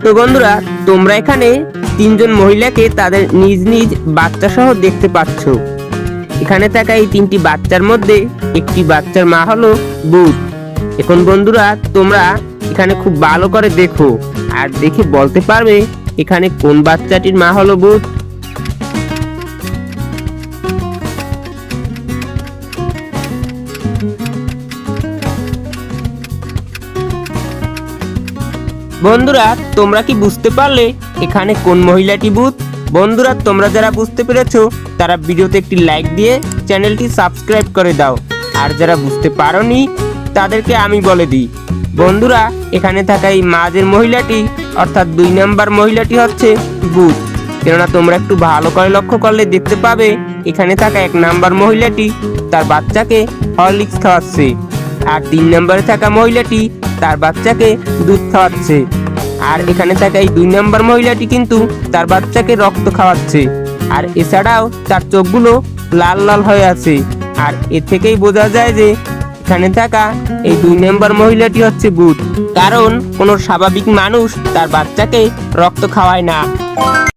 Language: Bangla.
তো বন্ধুরা, তোমরা এখানে তিনজন মহিলাকে তাদের নিজ নিজ বাচ্চা সহ দেখতে পাচ্ছ। এখানে থাকা এই তিনটি বাচ্চার মধ্যে একটি বাচ্চার মা হলো ভূত। এখন বন্ধুরা, তোমরা এখানে খুব ভালো করে দেখো আর দেখে বলতে পারবে এখানে কোন বাচ্চাটির মা হলো ভূত। বন্ধুরা, তোমরা কি বুঝতে পারলে এখানে কোন মহিলাটি ভূত? বন্ধুরা, তোমরা যারা বুঝতে পেরেছো তারা ভিডিওতে একটি লাইক দিয়ে চ্যানেলটি সাবস্ক্রাইব করে দাও। আর যারা বুঝতে পারোনি তাদেরকে আমি বলে দিই। বন্ধুরা, এখানে থাকা এই মাঝের মহিলাটি অর্থাৎ 2 নম্বর মহিলাটি হচ্ছে ভূত। কেননা তোমরা একটু ভালো করে লক্ষ্য করলে দেখতে পাবে এখানে থাকা 1 নম্বর মহিলাটি তার বাচ্চাকে হরলিক্স খাওয়াচ্ছে, আর 3 নম্বরে থাকা মহিলাটি তার বাচ্চাকে দুধ খাওয়াচ্ছে, আর এখানে থাকা এই 2 নম্বর মহিলাটি কিন্তু তার বাচ্চাকে রক্ত খাওয়াচ্ছে। আর এছাড়াও তার চোখগুলো লাল লাল হয়ে আছে। আর এ থেকেই বোঝা যায় যে এখানে থাকা এই 2 নম্বর মহিলাটি হচ্ছে ভূত, কারণ কোনো স্বাভাবিক মানুষ তার বাচ্চাকে রক্ত খাওয়ায় না।